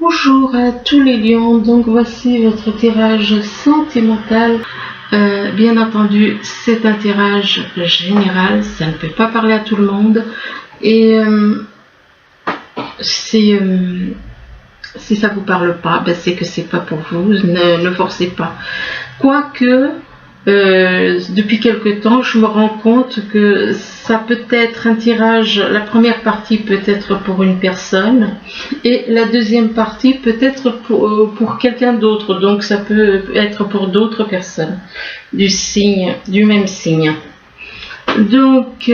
Bonjour à tous les lions, donc voici votre tirage sentimental. Bien entendu, c'est un tirage général, ça ne peut pas parler à tout le monde. Et si ça vous parle pas, c'est que c'est pas pour vous, ne forcez pas. Quoique, depuis quelque temps, je me rends compte que ça peut être un tirage, la première partie peut être pour une personne et la deuxième partie peut être pour quelqu'un d'autre, donc ça peut être pour d'autres personnes du même signe. Donc,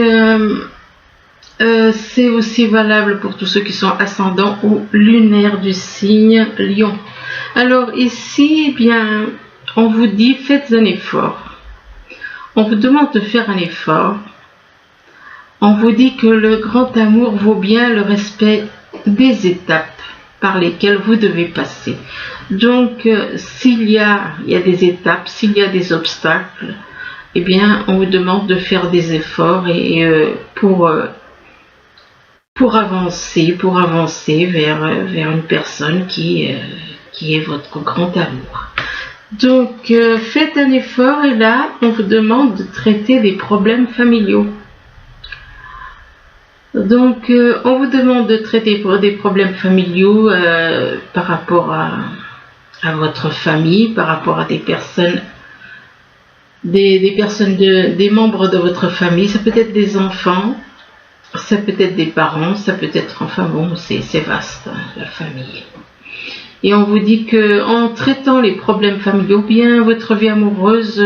c'est aussi valable pour tous ceux qui sont ascendants ou lunaires du signe Lion. Alors ici, bien, on vous dit faites un effort. On vous demande de faire un effort. On vous dit que le grand amour vaut bien le respect des étapes par lesquelles vous devez passer. Donc, s'il y a des étapes, s'il y a des obstacles, eh bien, on vous demande de faire des efforts pour avancer vers une personne qui est votre grand amour. Donc, faites un effort et là, on vous demande de traiter des problèmes familiaux. Donc, on vous demande de traiter des problèmes familiaux par rapport à votre famille, par rapport à des personnes, des membres de votre famille. Ça peut être des enfants, ça peut être des parents, ça peut être, enfin bon, c'est vaste, la famille. Et on vous dit que en traitant les problèmes familiaux, bien votre vie amoureuse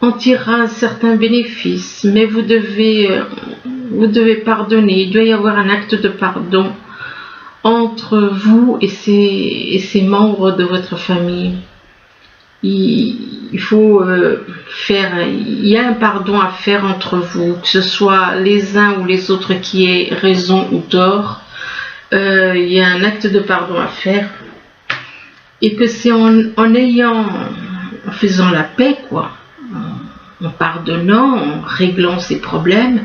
en tirera un certain bénéfice, mais vous devez pardonner. Il doit y avoir un acte de pardon entre vous et ces membres de votre famille. Il y a un pardon à faire entre vous, que ce soit les uns ou les autres qui aient raison ou tort. Il y a un acte de pardon à faire. Et que c'est en faisant la paix, en pardonnant, en réglant ces problèmes,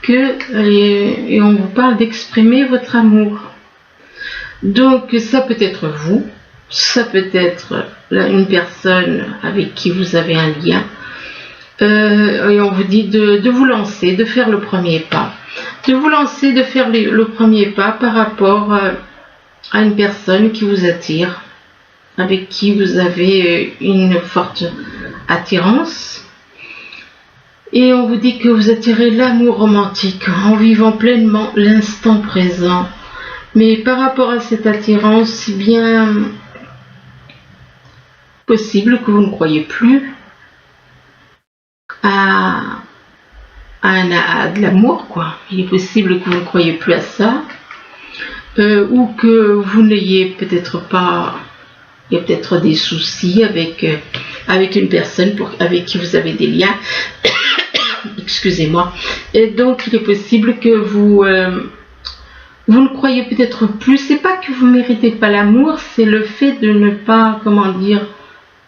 et on vous parle d'exprimer votre amour. Donc ça peut être vous, ça peut être une personne avec qui vous avez un lien, et on vous dit de vous lancer, de faire le premier pas, le premier pas par rapport à une personne qui vous attire, avec qui vous avez une forte attirance. Et on vous dit que vous attirez l'amour romantique en vivant pleinement l'instant présent. Mais par rapport à cette attirance, c'est bien possible que vous ne croyez plus à de l'amour, Il est possible que vous ne croyez plus à ça, ou que vous n'ayez peut-être pas... Il y a peut-être des soucis avec une personne avec qui vous avez des liens. Excusez-moi. Et donc, il est possible que vous ne croyez peut-être plus. C'est pas que vous ne méritez pas l'amour, c'est le fait de ne pas,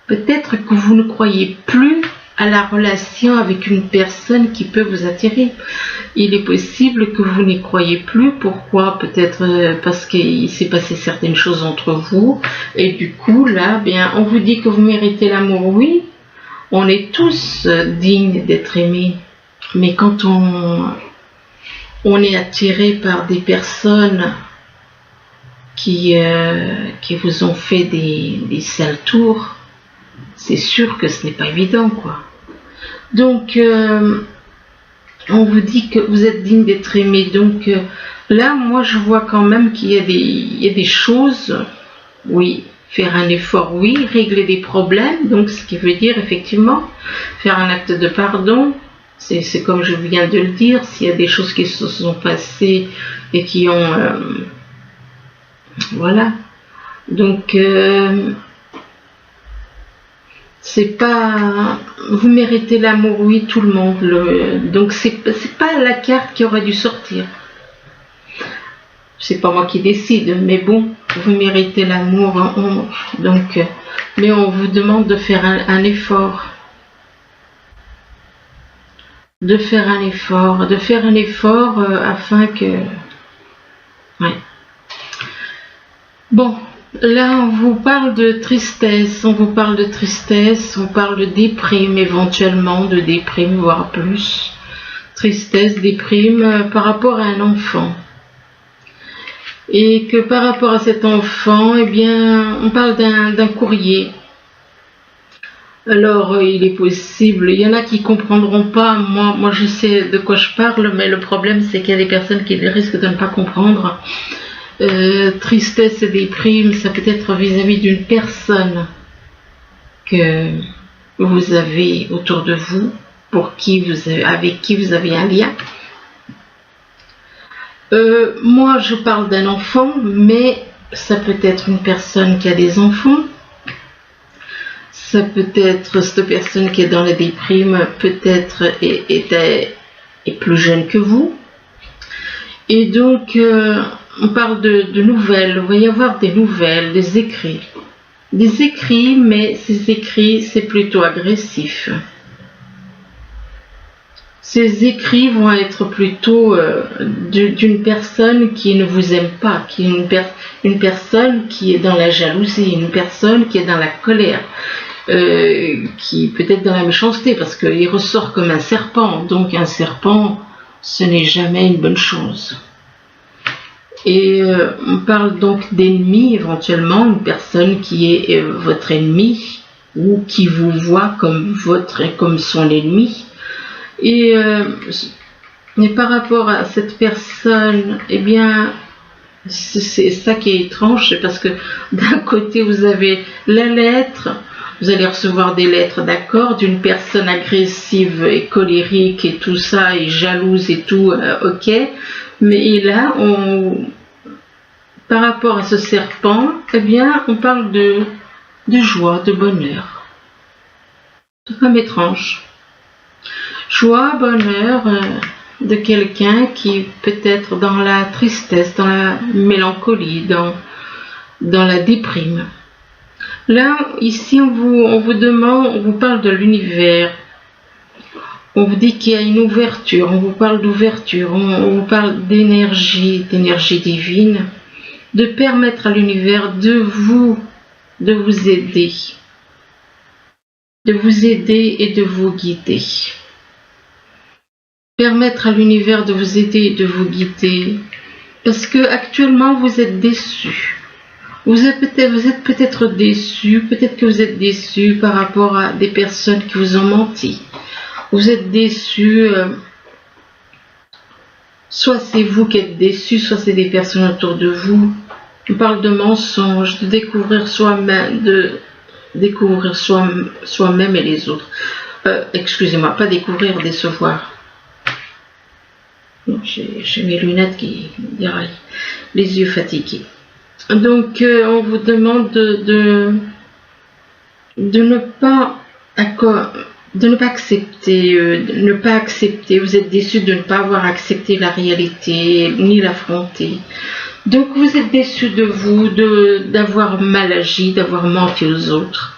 peut-être que vous ne croyez plus à la relation avec une personne qui peut vous attirer. Il est possible que vous n'y croyez plus. Pourquoi? Peut-être parce qu'il s'est passé certaines choses entre vous. Et du coup, là, bien, on vous dit que vous méritez l'amour. Oui, on est tous dignes d'être aimés. Mais quand on est attiré par des personnes qui vous ont fait des sales tours, c'est sûr que ce n'est pas évident, Donc, on vous dit que vous êtes digne d'être aimé. Donc, là, moi, je vois quand même qu'il y a des choses, oui, faire un effort, oui, régler des problèmes, donc ce qui veut dire, effectivement, faire un acte de pardon. C'est comme je viens de le dire, s'il y a des choses qui se sont passées et qui ont... voilà. Donc... c'est pas... Vous méritez l'amour, oui, tout le monde. Donc c'est pas la carte qui aurait dû sortir. C'est pas moi qui décide, mais bon, vous méritez l'amour. Donc, mais on vous demande de faire un effort. De faire un effort afin que... Ouais. Bon, Là, on vous parle de tristesse, on parle de déprime éventuellement, de déprime, voire plus. Tristesse, déprime par rapport à un enfant. Et que par rapport à cet enfant, eh bien, on parle d'un courrier. Alors, il est possible, il y en a qui comprendront pas, moi je sais de quoi je parle, mais le problème c'est qu'il y a des personnes qui risquent de ne pas comprendre. Tristesse et déprime, ça peut être vis-à-vis d'une personne que vous avez autour de vous, avec qui vous avez un lien. Moi je parle d'un enfant, mais ça peut être une personne qui a des enfants. Ça peut être cette personne qui est dans la déprime, peut-être est plus jeune que vous. Et donc, on parle de nouvelles. Il va y avoir des nouvelles, des écrits. Des écrits, mais ces écrits, c'est plutôt agressif. Ces écrits vont être plutôt d'une personne qui ne vous aime pas, qui est une personne qui est dans la jalousie, une personne qui est dans la colère. Qui peut-être dans la méchanceté, parce qu'il ressort comme un serpent, donc un serpent, ce n'est jamais une bonne chose. Et on parle donc d'ennemi, éventuellement, une personne qui est votre ennemi, ou qui vous voit comme son ennemi. Et par rapport à cette personne, eh bien, c'est ça qui est étrange, c'est parce que d'un côté vous avez la lettre. Vous allez recevoir des lettres, d'accord, d'une personne agressive et colérique et tout ça, et jalouse et tout, ok. Mais là, par rapport à ce serpent, eh bien, on parle de joie, de bonheur. C'est quand même étrange. Joie, bonheur de quelqu'un qui peut être dans la tristesse, dans la mélancolie, dans la déprime. Là, ici, on vous parle de l'univers. On vous dit qu'il y a une ouverture, on vous parle d'ouverture, on vous parle d'énergie divine, de permettre à l'univers de vous aider. De vous aider et de vous guider. Permettre à l'univers de vous aider et de vous guider. Parce que actuellement, vous êtes déçus. Vous êtes peut-être déçu, peut-être que vous êtes déçu par rapport à des personnes qui vous ont menti. Vous êtes déçu, soit c'est vous qui êtes déçu, soit c'est des personnes autour de vous. On parle de mensonges, de découvrir soi-même, soi-même et les autres. Excusez-moi, pas découvrir, décevoir. J'ai mes lunettes qui déraillent, les yeux fatigués. Donc, on vous demande de ne pas accepter. Vous êtes déçu de ne pas avoir accepté la réalité, ni l'affronter. Donc, vous êtes déçu de vous, d'avoir mal agi, d'avoir menti aux autres.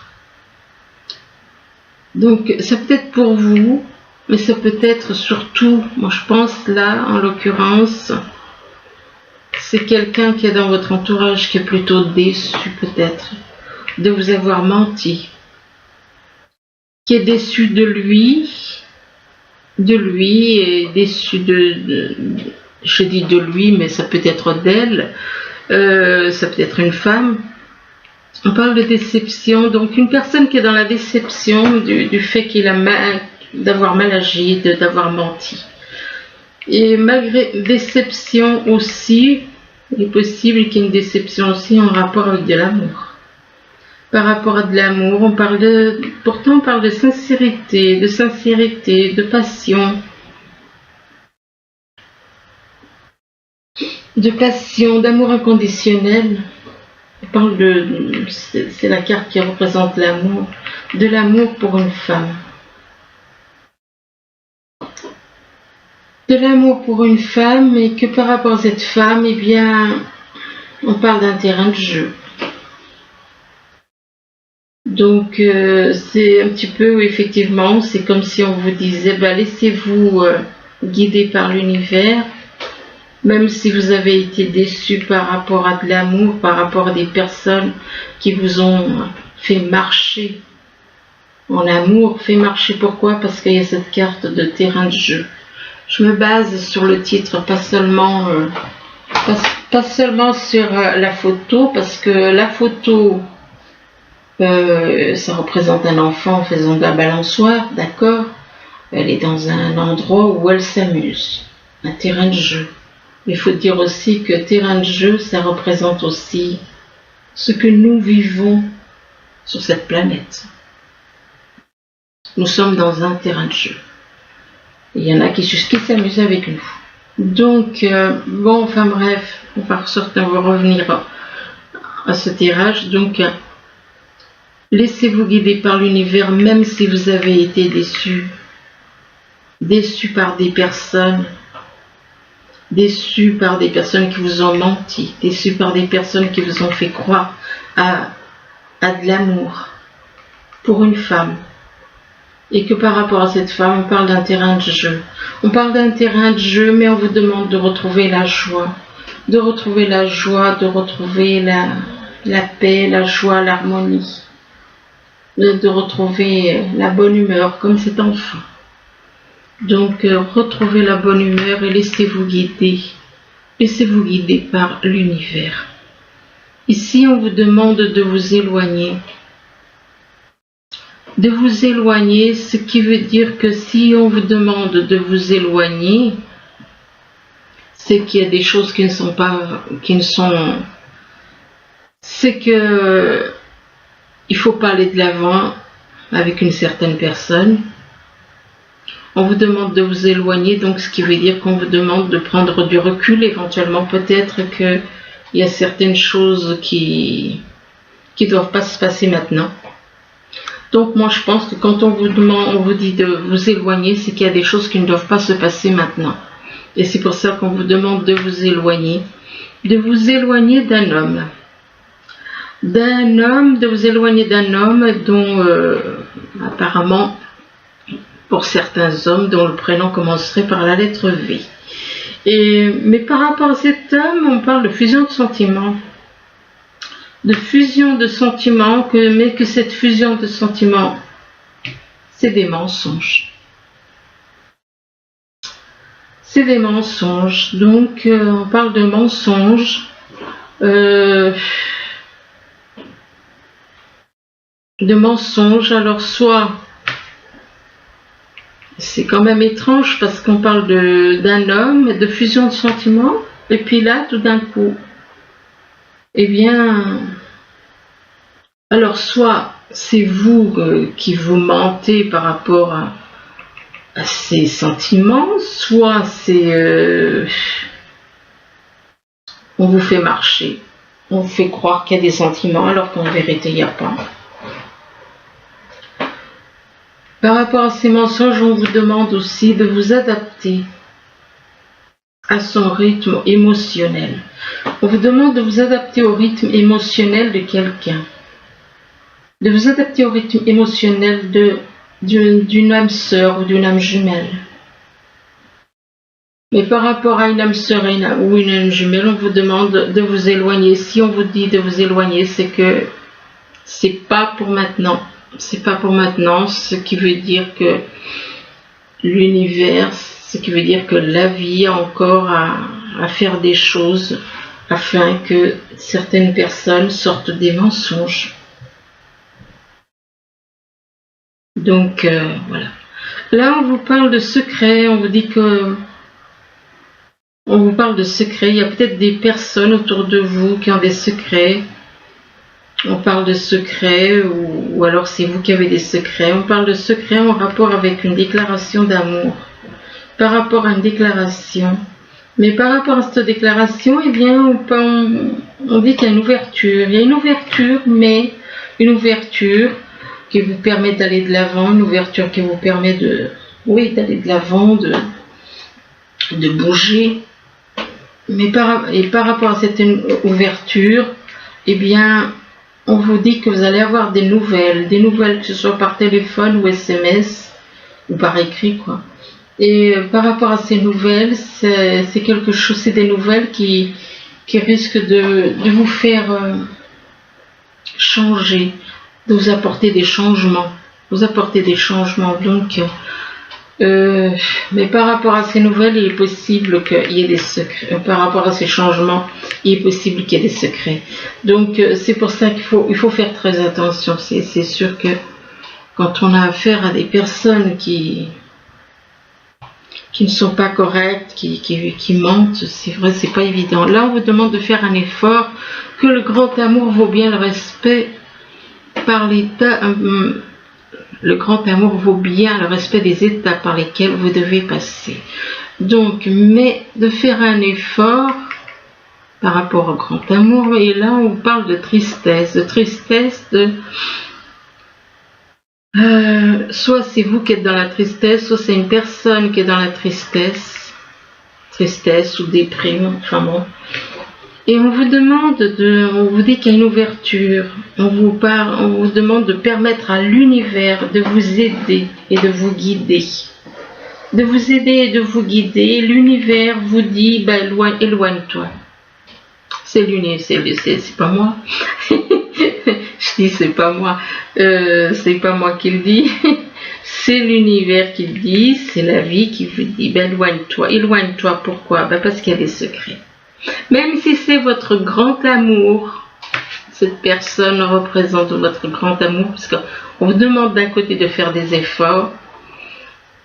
Donc, ça peut être pour vous, mais ça peut être surtout, moi je pense là, en l'occurrence, c'est quelqu'un qui est dans votre entourage qui est plutôt déçu peut-être de vous avoir menti, qui est déçu de lui et déçu je dis de lui, mais ça peut être d'elle, ça peut être une femme. On parle de déception, donc une personne qui est dans la déception du fait d'avoir mal agi, d'avoir menti. Et malgré déception aussi, il est possible qu'il y ait une déception aussi en rapport avec de l'amour. Par rapport à de l'amour, pourtant on parle de sincérité, de passion. D'amour inconditionnel. On parle c'est la carte qui représente l'amour, de l'amour pour une femme. De l'amour pour une femme, et que par rapport à cette femme, eh bien, on parle d'un terrain de jeu. Donc, c'est un petit peu, effectivement, c'est comme si on vous disait, laissez-vous guider par l'univers, Même si vous avez été déçu par rapport à de l'amour, par rapport à des personnes qui vous ont fait marcher en amour, fait marcher pourquoi? Parce qu'il y a cette carte de terrain de jeu. Je me base sur le titre, pas seulement sur la photo, parce que la photo, ça représente un enfant faisant de la balançoire, d'accord? Elle est dans un endroit où elle s'amuse, un terrain de jeu. Il faut dire aussi que terrain de jeu, ça représente aussi ce que nous vivons sur cette planète. Nous sommes dans un terrain de jeu. Il y en a qui s'amusent avec nous. Donc, bon, enfin bref, on va revenir à ce tirage. Donc, laissez-vous guider par l'univers, même si vous avez été déçu par des personnes, déçu par des personnes qui vous ont menti, déçu par des personnes qui vous ont fait croire à de l'amour pour une femme. Et que par rapport à cette femme, on parle d'un terrain de jeu. On parle d'un terrain de jeu, mais on vous demande de retrouver la joie. De retrouver la joie, de retrouver la paix, la joie, l'harmonie. De retrouver la bonne humeur, comme cet enfant. Donc, retrouvez la bonne humeur et laissez-vous guider. Laissez-vous guider par l'univers. Ici, on vous demande de vous éloigner. De vous éloigner, ce qui veut dire que si on vous demande de vous éloigner, c'est qu'il y a des choses c'est que il faut pas aller de l'avant avec une certaine personne. On vous demande de vous éloigner, donc ce qui veut dire qu'on vous demande de prendre du recul, éventuellement peut-être que il y a certaines choses qui doivent pas se passer maintenant. Donc moi je pense que quand on vous dit de vous éloigner, c'est qu'il y a des choses qui ne doivent pas se passer maintenant. Et c'est pour ça qu'on vous demande de vous éloigner d'un homme. De vous éloigner d'un homme dont apparemment, pour certains hommes, dont le prénom commencerait par la lettre V. Mais par rapport à cet homme, on parle de fusion de sentiments. De fusion de sentiments, mais que cette fusion de sentiments, c'est des mensonges. C'est des mensonges. Donc, on parle de mensonges. Alors soit, c'est quand même étrange parce qu'on parle d'un homme, de fusion de sentiments, et puis là, tout d'un coup, eh bien, alors soit c'est vous qui vous mentez par rapport à ces sentiments, soit c'est on vous fait marcher, on vous fait croire qu'il y a des sentiments alors qu'en vérité il n'y a pas. Par rapport à ces mensonges, on vous demande aussi de vous adapter à son rythme émotionnel. On vous demande de vous adapter au rythme émotionnel de quelqu'un. De vous adapter au rythme émotionnel d'une âme sœur ou d'une âme jumelle. Mais par rapport à une âme sœur ou une âme jumelle, on vous demande de vous éloigner. Si on vous dit de vous éloigner, c'est que c'est pas pour maintenant. C'est pas pour maintenant, ce qui veut dire que l'univers, ce qui veut dire que la vie a encore à faire des choses afin que certaines personnes sortent des mensonges. Donc voilà. Là on vous parle de secrets, on vous dit que on vous parle de secrets, il y a peut-être des personnes autour de vous qui ont des secrets. On parle de secrets ou alors c'est vous qui avez des secrets. On parle de secrets en rapport avec une déclaration d'amour. Par rapport à une déclaration. Mais par rapport à cette déclaration, eh bien, on dit qu'il y a une ouverture. Il y a une ouverture, mais une ouverture qui vous permet d'aller de l'avant, une ouverture qui vous permet d'aller de l'avant, de bouger. Mais par rapport à cette ouverture, eh bien, on vous dit que vous allez avoir des nouvelles, que ce soit par téléphone ou SMS, ou par écrit, quoi. Et par rapport à ces nouvelles, c'est quelque chose, c'est des nouvelles qui risquent de vous faire changer, de vous apporter des changements. Donc, mais par rapport à ces nouvelles, il est possible qu'il y ait des secrets. Par rapport à ces changements, il est possible qu'il y ait des secrets. Donc, c'est pour ça qu'il faut faire très attention. C'est sûr que quand on a affaire à des personnes qui ne sont pas correctes, qui mentent, c'est vrai, c'est pas évident. Là, on vous demande de faire un effort, que le grand amour vaut bien le respect par l'état. Le grand amour vaut bien le respect des états par lesquels vous devez passer. Donc, mais de faire un effort par rapport au grand amour, et là on parle de tristesse, soit c'est vous qui êtes dans la tristesse, soit c'est une personne qui est dans la tristesse ou déprime, enfin bon. Et on vous demande on vous dit qu'il y a une ouverture, on vous demande de permettre à l'univers de vous aider et de vous guider. L'univers vous dit, éloigne-toi. C'est l'univers, c'est pas moi. Je dis c'est pas moi, c'est pas moi qui le dis. C'est l'univers qui le dit, c'est la vie qui vous dit, éloigne-toi. Pourquoi? Parce qu'il y a des secrets. Même si c'est votre grand amour, cette personne représente votre grand amour, parce qu'on vous demande d'un côté de faire des efforts,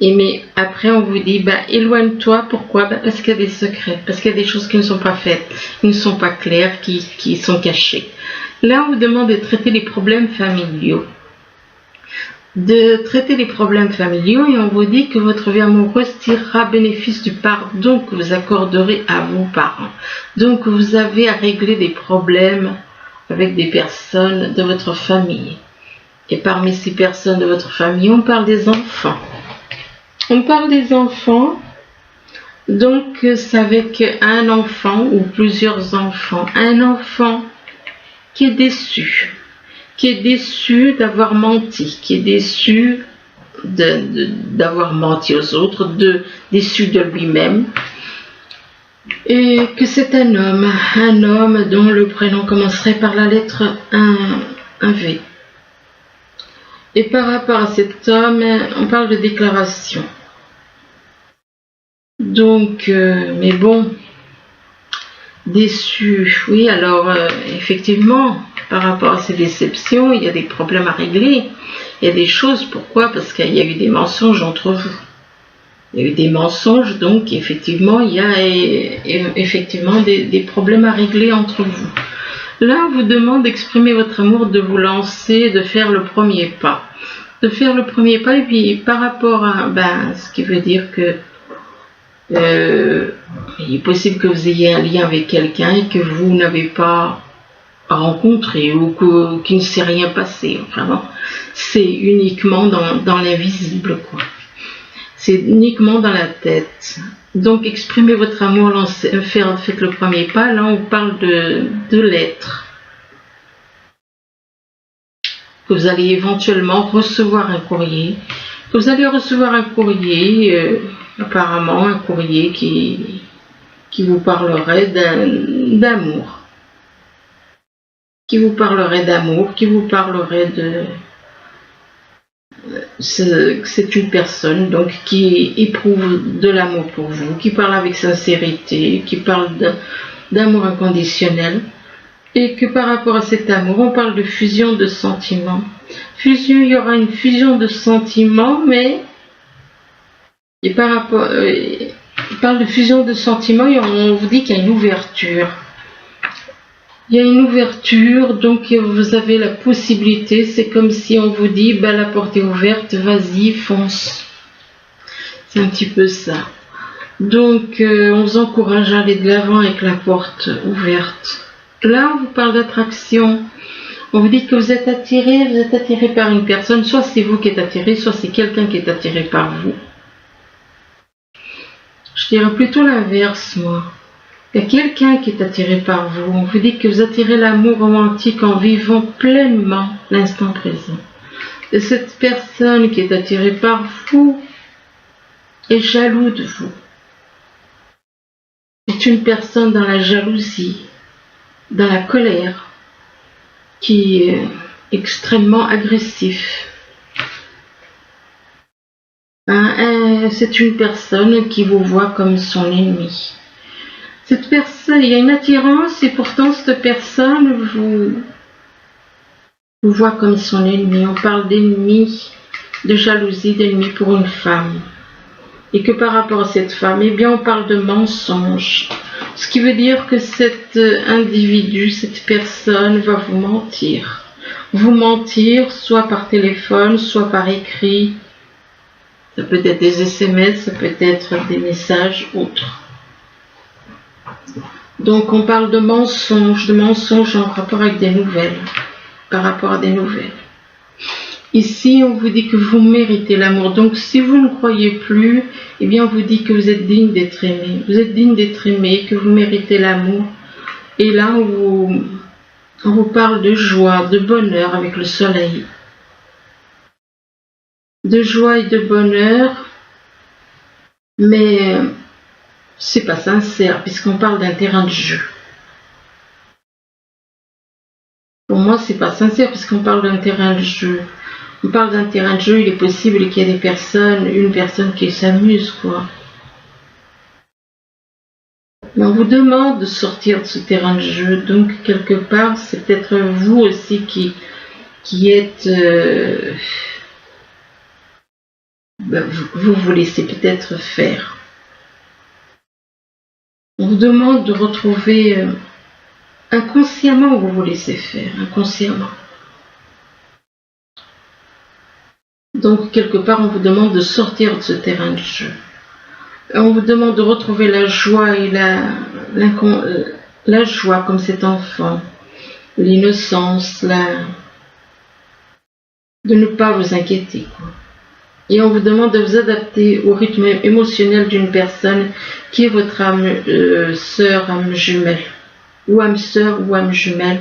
mais après on vous dit, éloigne-toi, pourquoi? Parce qu'il y a des secrets, parce qu'il y a des choses qui ne sont pas faites, qui ne sont pas claires, qui sont cachées. Là on vous demande de traiter les problèmes familiaux. Et on vous dit que votre vie amoureuse tirera bénéfice du pardon que vous accorderez à vos parents. Donc vous avez à régler des problèmes avec des personnes de votre famille. Et parmi ces personnes de votre famille, on parle des enfants. Donc c'est avec un enfant ou plusieurs enfants. Un enfant qui est déçu d'avoir menti, qui est déçu d'avoir menti aux autres, déçu de lui-même, et que c'est un homme dont le prénom commencerait par la lettre un V. Et par rapport à cet homme, on parle de déclaration. Donc, mais bon, déçu, oui, alors effectivement, par rapport à ces déceptions, il y a des problèmes à régler. Il y a des choses, pourquoi? Parce qu'il y a eu des mensonges entre vous. Il y a eu des mensonges, donc effectivement, il y a effectivement des problèmes à régler entre vous. Là, on vous demande d'exprimer votre amour, de vous lancer, de faire le premier pas. Et puis par rapport à, ce qui veut dire que il est possible que vous ayez un lien avec quelqu'un et que vous n'avez pas rencontré ou qu'il ne s'est rien passé. Enfin bon, c'est uniquement dans l'invisible, quoi. C'est uniquement dans la tête. Donc exprimez votre amour, faites le premier pas. Là on parle de l'être. Que vous allez éventuellement recevoir un courrier. Apparemment un courrier qui vous parlerait d'amour. Qui vous parlerait de... C'est une personne donc qui éprouve de l'amour pour vous, qui parle avec sincérité, qui parle d'amour inconditionnel, et que par rapport à cet amour, on parle de fusion de sentiments. Il y aura une fusion de sentiments, mais il parle de fusion de sentiments et on vous dit qu'il y a une ouverture. Il y a une ouverture, donc vous avez la possibilité, c'est comme si on vous dit, la porte est ouverte, vas-y, fonce. C'est un petit peu ça. Donc, on vous encourage à aller de l'avant avec la porte ouverte. Là, on vous parle d'attraction. On vous dit que vous êtes attiré par une personne, soit c'est vous qui êtes attiré, soit c'est quelqu'un qui est attiré par vous. Je dirais plutôt l'inverse, moi. Il y a quelqu'un qui est attiré par vous. On vous dit que vous attirez l'amour romantique en vivant pleinement l'instant présent. Et cette personne qui est attirée par vous, est jaloux de vous. C'est une personne dans la jalousie, dans la colère, qui est extrêmement agressif. C'est une personne qui vous voit comme son ennemi. Cette personne, il y a une attirance et pourtant cette personne vous voit comme son ennemi. On parle d'ennemi, de jalousie, d'ennemi pour une femme. Et que par rapport à cette femme, eh bien on parle de mensonge. Ce qui veut dire que cet individu, cette personne va vous mentir. Vous mentir soit par téléphone, soit par écrit. Ça peut être des SMS, ça peut être des messages autres. Donc on parle de mensonges en rapport avec des nouvelles, par rapport à des nouvelles. Ici, on vous dit que vous méritez l'amour. Donc si vous ne croyez plus, eh bien on vous dit que vous êtes digne d'être aimé. Vous êtes digne d'être aimé, que vous méritez l'amour. Et là, on vous parle de joie, de bonheur avec le soleil. De joie et de bonheur, mais c'est pas sincère puisqu'on parle d'un terrain de jeu. Pour moi, c'est pas sincère puisqu'on parle d'un terrain de jeu. On parle d'un terrain de jeu, il est possible qu'il y ait des personnes, une personne qui s'amuse, quoi. Mais on vous demande de sortir de ce terrain de jeu, donc quelque part, c'est peut-être vous aussi qui êtes... vous vous laissez peut-être faire. On vous demande de retrouver inconsciemment, vous vous laissez faire, inconsciemment. Donc quelque part on vous demande de sortir de ce terrain de jeu. On vous demande de retrouver la joie et la joie comme cet enfant, l'innocence, de ne pas vous inquiéter, quoi. Et on vous demande de vous adapter au rythme émotionnel d'une personne qui est votre âme sœur, âme jumelle, ou âme sœur ou âme jumelle.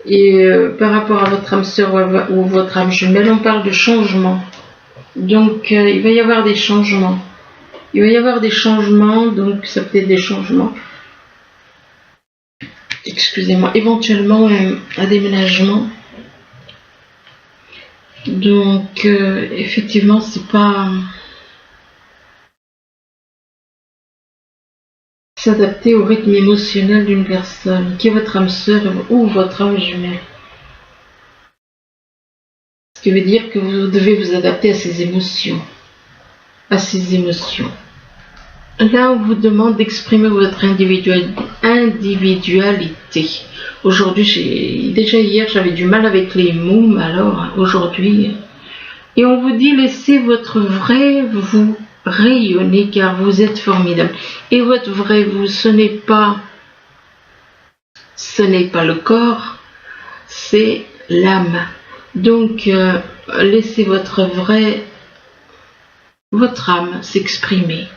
Et par rapport à votre âme sœur ou votre âme jumelle, on parle de changement. Donc il va y avoir des changements. Il va y avoir des changements, donc ça peut être des changements. Excusez-moi, éventuellement un déménagement. Donc effectivement, c'est pas s'adapter au rythme émotionnel d'une personne qui est votre âme sœur ou votre âme jumelle. Ce qui veut dire que vous devez vous adapter à ses émotions. À ses émotions. Là, on vous demande d'exprimer votre individualité. Aujourd'hui, déjà hier, j'avais du mal avec les mots, mais alors aujourd'hui... Et on vous dit, laissez votre vrai vous rayonner, car vous êtes formidable. Et votre vrai vous, ce n'est pas le corps, c'est l'âme. Donc, laissez votre âme s'exprimer.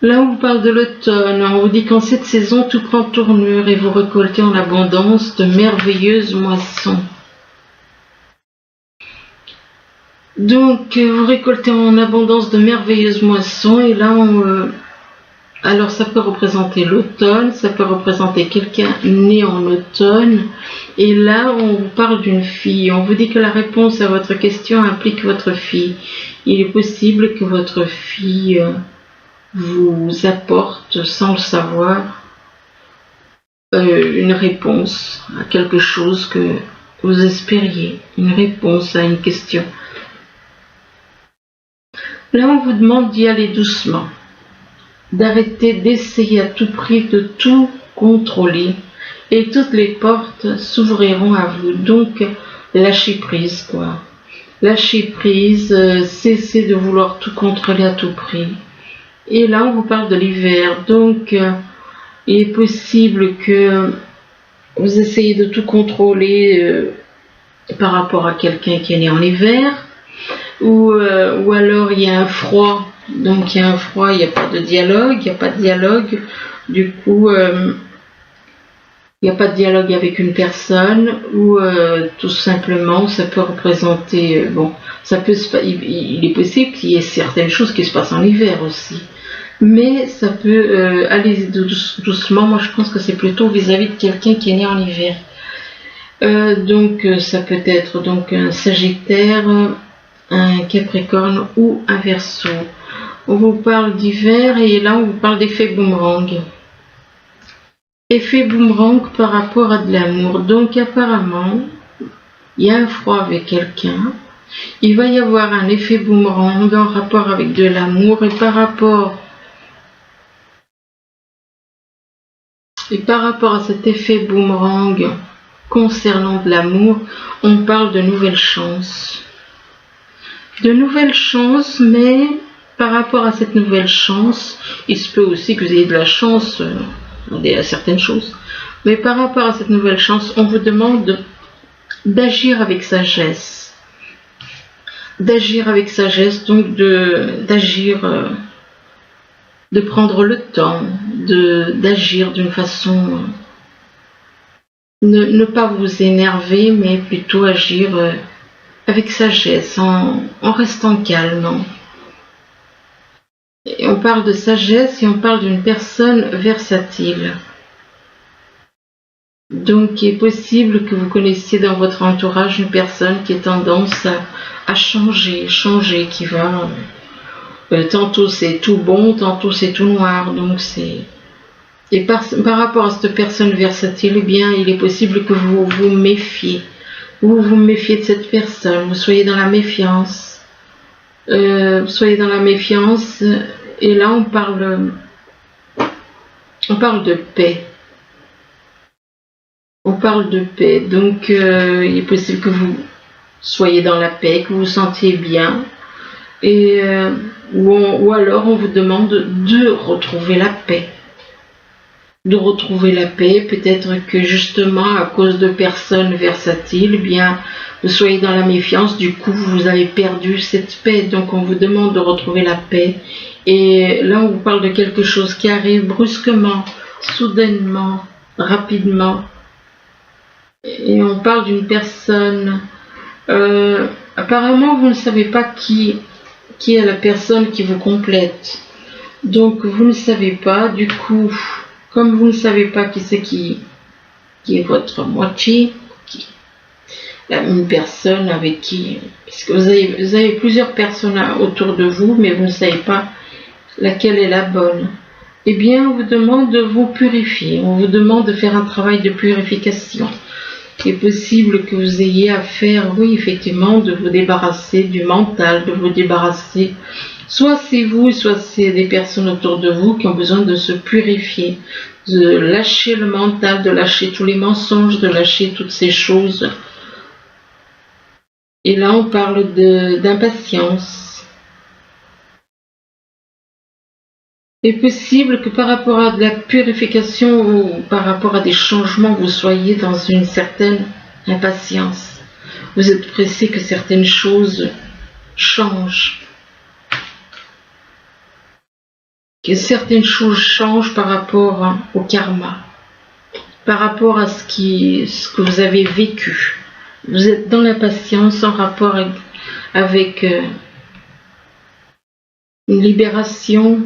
Là, on vous parle de l'automne, on vous dit qu'en cette saison, tout prend tournure et vous récoltez en abondance de merveilleuses moissons. Donc, vous récoltez en abondance de merveilleuses moissons et là, alors ça peut représenter l'automne, ça peut représenter quelqu'un né en automne. Et là, on vous parle d'une fille. On vous dit que la réponse à votre question implique votre fille. Il est possible que votre fille... vous apporte, sans le savoir, une réponse à quelque chose que vous espériez, une réponse à une question. Là, on vous demande d'y aller doucement, d'arrêter d'essayer à tout prix de tout contrôler et toutes les portes s'ouvriront à vous. Donc, lâchez prise, quoi. Lâchez prise, cessez de vouloir tout contrôler à tout prix. Et là, on vous parle de l'hiver. Donc, il est possible que vous essayez de tout contrôler par rapport à quelqu'un qui est né en hiver. Ou alors, il y a un froid. Donc, il y a un froid, il n'y a pas de dialogue. Il n'y a pas de dialogue. Du coup, il n'y a pas de dialogue avec une personne, ou tout simplement ça peut représenter, bon, ça peut il est possible qu'il y ait certaines choses qui se passent en hiver aussi, mais ça peut aller doucement. Moi je pense que c'est plutôt vis-à-vis de quelqu'un qui est né en hiver. Donc ça peut être donc un Sagittaire, un Capricorne ou un Verseau. On vous parle d'hiver et là on vous parle d'effet boomerang. Effet boomerang par rapport à de l'amour. Donc apparemment, il y a un froid avec quelqu'un. Il va y avoir un effet boomerang en rapport avec de l'amour et par rapport à cet effet boomerang concernant de l'amour, on parle de nouvelles chances. De nouvelles chances, mais par rapport à cette nouvelle chance, il se peut aussi que vous ayez de la chance à certaines choses. Mais par rapport à cette nouvelle chance, on vous demande d'agir avec sagesse. D'agir avec sagesse, donc d'agir, de prendre le temps, d'agir d'une façon... Ne pas vous énerver, mais plutôt agir avec sagesse, en restant calme. Et on parle de sagesse et on parle d'une personne versatile. Donc il est possible que vous connaissiez dans votre entourage une personne qui a tendance à changer, qui va... tantôt c'est tout bon, tantôt c'est tout noir, donc c'est... Et par rapport à cette personne versatile, eh bien, il est possible que vous vous méfiez. Vous vous méfiez de cette personne, vous soyez dans la méfiance. Soyez dans la méfiance. Et là, on parle de paix. On parle de paix. Donc, il est possible que vous soyez dans la paix, que vous vous sentiez bien. Et, ou alors, on vous demande de retrouver la paix. De retrouver la paix, peut-être que justement à cause de personnes versatiles, eh bien vous soyez dans la méfiance, du coup vous avez perdu cette paix, donc on vous demande de retrouver la paix. Et là on vous parle de quelque chose qui arrive brusquement, soudainement, rapidement, et on parle d'une personne, apparemment vous ne savez pas qui est la personne qui vous complète, donc vous ne savez pas, du coup comme vous ne savez pas qui c'est qui est votre moitié, une personne avec qui, puisque vous avez plusieurs personnes autour de vous, mais vous ne savez pas laquelle est la bonne, eh bien on vous demande de vous purifier, on vous demande de faire un travail de purification. Il est possible que vous ayez à faire, oui effectivement, de vous débarrasser du mental, de vous débarrasser, soit c'est vous, soit c'est des personnes autour de vous qui ont besoin de se purifier, de lâcher le mental, de lâcher tous les mensonges, de lâcher toutes ces choses. Et là on parle d'impatience. Il est possible que par rapport à de la purification ou par rapport à des changements, vous soyez dans une certaine impatience. Vous êtes pressé que certaines choses changent. Que certaines choses changent par rapport au karma, par rapport à ce que vous avez vécu. Vous êtes dans l'impatience en rapport avec une libération,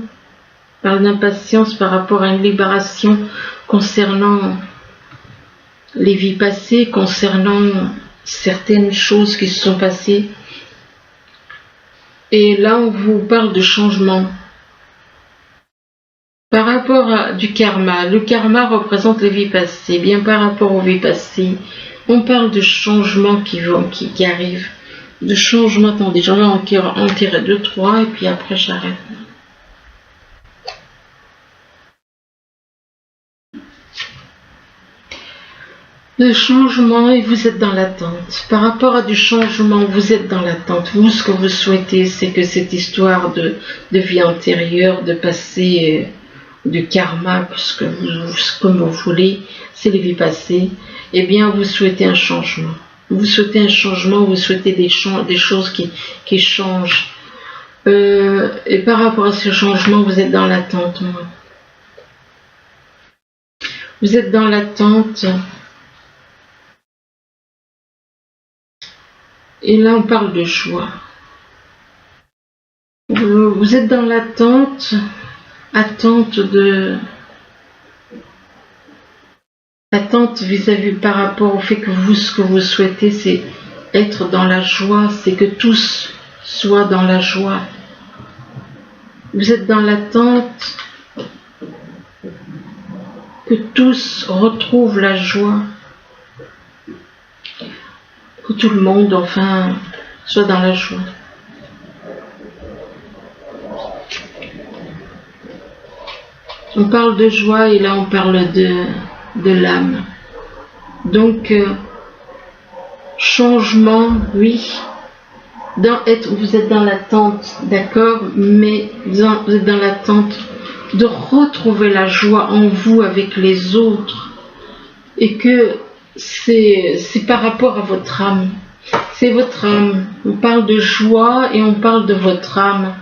par l'impatience par rapport à une libération concernant les vies passées, concernant certaines choses qui se sont passées. Et là, on vous parle de changement. Par rapport à du karma, le karma représente les vies passées. Bien par rapport aux vies passées, on parle de changements qui arrivent. De changements, attendez, j'en vais en tirer 2, 3 et puis après j'arrête. Le changement et vous êtes dans l'attente. Par rapport à du changement, vous êtes dans l'attente. Vous, ce que vous souhaitez, c'est que cette histoire de vie antérieure, de passé, de karma, comme vous voulez, c'est les vies passées, eh bien vous souhaitez un changement. Vous souhaitez un changement, vous souhaitez des choses qui changent. Et par rapport à ce changement, vous êtes dans l'attente. Vous êtes dans l'attente. Et là, on parle de joie. Vous êtes dans l'attente, attente vis-à-vis par rapport au fait que vous, ce que vous souhaitez, c'est être dans la joie, c'est que tous soient dans la joie. Vous êtes dans l'attente que tous retrouvent la joie, que tout le monde, enfin, soit dans la joie. On parle de joie et là on parle de l'âme. Donc, changement, oui. Vous êtes dans l'attente, d'accord, mais vous êtes dans l'attente de retrouver la joie en vous avec les autres. Et que c'est par rapport à votre âme. C'est votre âme. On parle de joie et on parle de votre âme.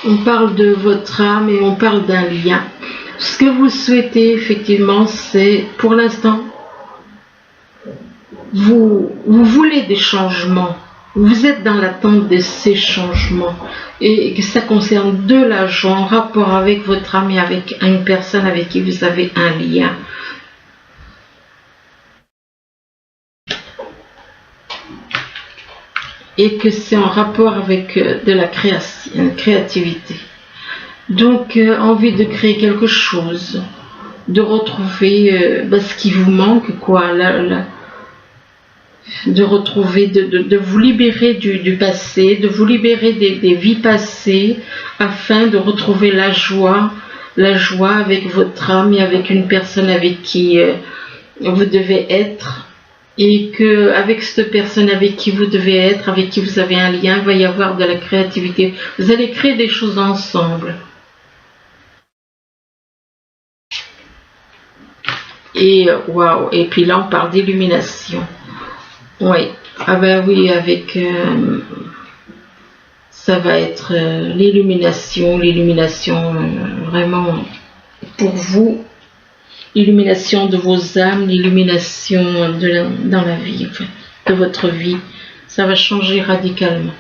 On parle de votre âme et on parle d'un lien. Ce que vous souhaitez, effectivement, c'est, pour l'instant, vous voulez des changements. Vous êtes dans l'attente de ces changements. Et que ça concerne de la joie en rapport avec votre âme et avec une personne avec qui vous avez un lien. Et que c'est en rapport avec de la créativité. Donc, envie de créer quelque chose, de retrouver ce qui vous manque, quoi, de retrouver, de vous libérer du passé, de vous libérer des vies passées, afin de retrouver la joie avec votre âme et avec une personne avec qui vous devez être. Et que avec cette personne avec qui vous devez être, avec qui vous avez un lien, il va y avoir de la créativité. Vous allez créer des choses ensemble. Et waouh, et puis là on parle d'illumination. Oui, ah ben oui, avec ça va être l'illumination vraiment pour vous. L'illumination de vos âmes, l'illumination dans la vie, enfin, de votre vie. Ça va changer radicalement.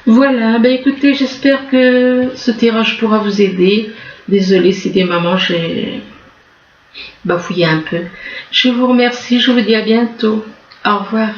Voilà, ben écoutez, j'espère que ce tirage pourra vous aider. Désolée si des mamans, j'ai bafouillé un peu. Je vous remercie, je vous dis à bientôt. Au revoir.